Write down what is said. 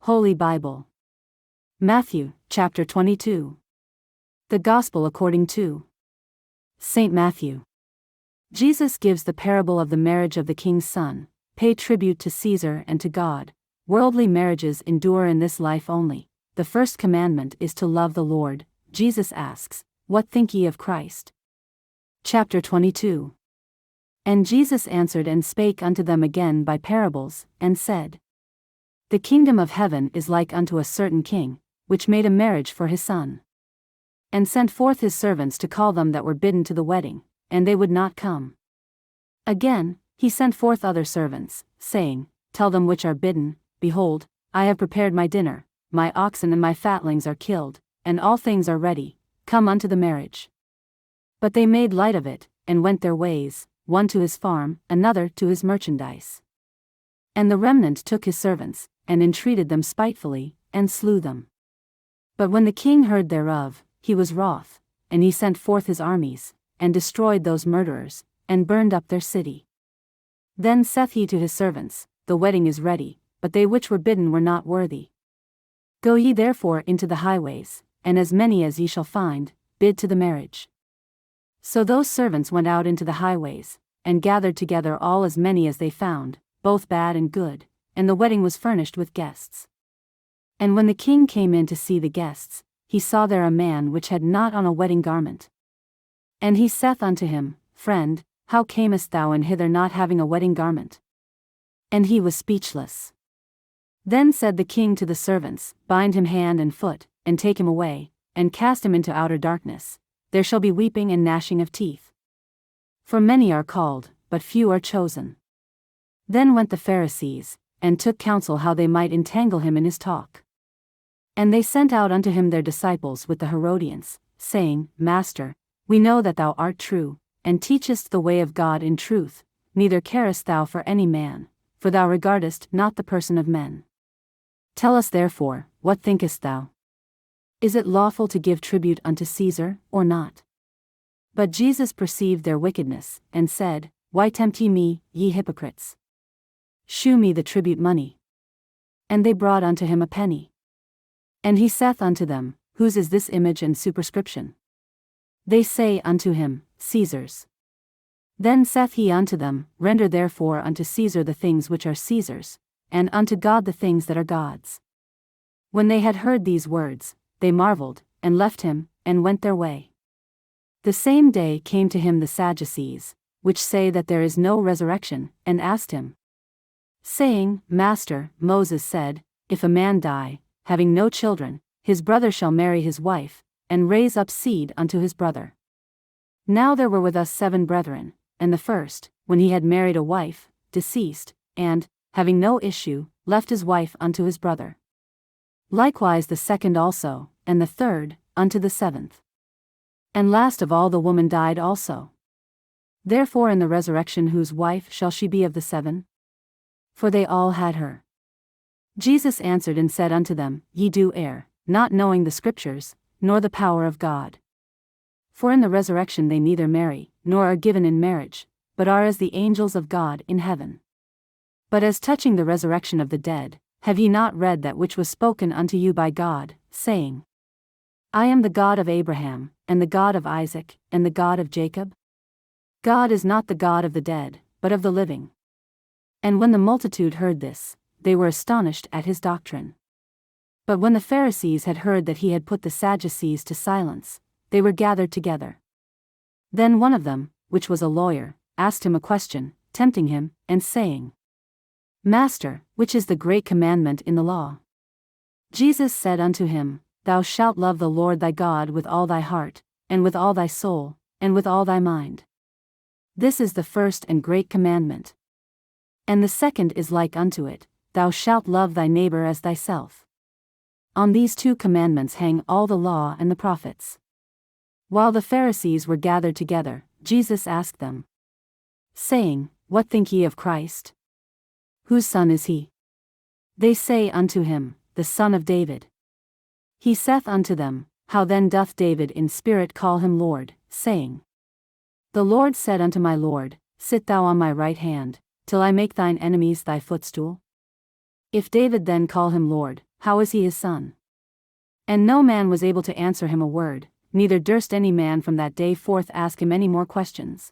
Holy Bible. Matthew, chapter 22. The Gospel according to St. Matthew. Jesus gives the parable of the marriage of the king's son. Pay tribute to Cæsar and to God. Worldly marriages endure in this life only. The first commandment is to love the Lord. Jesus asks, What think ye of Christ? Chapter 22. And Jesus answered and spake unto them again by parables, and said, The kingdom of heaven is like unto a certain king, which made a marriage for his son. And sent forth his servants to call them that were bidden to the wedding, and they would not come. Again, he sent forth other servants, saying, Tell them which are bidden, Behold, I have prepared my dinner, my oxen and my fatlings are killed, and all things are ready, come unto the marriage. But they made light of it, and went their ways, one to his farm, another to his merchandise. And the remnant took his servants, and entreated them spitefully, and slew them. But when the king heard thereof, he was wroth, and he sent forth his armies, and destroyed those murderers, and burned up their city. Then saith he to his servants, The wedding is ready, but they which were bidden were not worthy. Go ye therefore into the highways, and as many as ye shall find, bid to the marriage. So those servants went out into the highways, and gathered together all as many as they found, both bad and good, and the wedding was furnished with guests. And when the king came in to see the guests, he saw there a man which had not on a wedding garment. And he saith unto him, Friend, how camest thou in hither not having a wedding garment? And he was speechless. Then said the king to the servants, Bind him hand and foot, and take him away, and cast him into outer darkness. There shall be weeping and gnashing of teeth. For many are called, but few are chosen. Then went the Pharisees, and took counsel how they might entangle him in his talk. And they sent out unto him their disciples with the Herodians, saying, Master, we know that thou art true, and teachest the way of God in truth, neither carest thou for any man, for thou regardest not the person of men. Tell us therefore, what thinkest thou? Is it lawful to give tribute unto Cæsar, or not? But Jesus perceived their wickedness, and said, Why tempt ye me, ye hypocrites? Shew me the tribute money. And they brought unto him a penny. And he saith unto them, Whose is this image and superscription? They say unto him, Cæsar's. Then saith he unto them, Render therefore unto Cæsar the things which are Cæsar's, and unto God the things that are God's. When they had heard these words, they marveled, and left him, and went their way. The same day came to him the Sadducees, which say that there is no resurrection, and asked him, saying, Master, Moses said, If a man die, having no children, his brother shall marry his wife, and raise up seed unto his brother. Now there were with us 7 brethren, and the first, when he had married a wife, deceased, and, having no issue, left his wife unto his brother. Likewise the second also, and the third, unto the 7th. And last of all the woman died also. Therefore in the resurrection whose wife shall she be of the 7? For they all had her. Jesus answered and said unto them, Ye do err, not knowing the Scriptures, nor the power of God. For in the resurrection they neither marry, nor are given in marriage, but are as the angels of God in heaven. But as touching the resurrection of the dead, have ye not read that which was spoken unto you by God, saying, I am the God of Abraham, and the God of Isaac, and the God of Jacob? God is not the God of the dead, but of the living. And when the multitude heard this, they were astonished at his doctrine. But when the Pharisees had heard that he had put the Sadducees to silence, they were gathered together. Then one of them, which was a lawyer, asked him a question, tempting him, and saying, Master, which is the great commandment in the law? Jesus said unto him, Thou shalt love the Lord thy God with all thy heart, and with all thy soul, and with all thy mind. This is the first and great commandment. And the second is like unto it, Thou shalt love thy neighbor as thyself. On these 2 commandments hang all the law and the prophets. While the Pharisees were gathered together, Jesus asked them, saying, What think ye of Christ? Whose son is he? They say unto him, The son of David. He saith unto them, How then doth David in spirit call him Lord, saying, The Lord said unto my Lord, Sit thou on my right hand, till I make thine enemies thy footstool? If David then call him Lord, How is he his son? And no man was able to answer him a word, neither durst any man from that day forth ask him any more questions.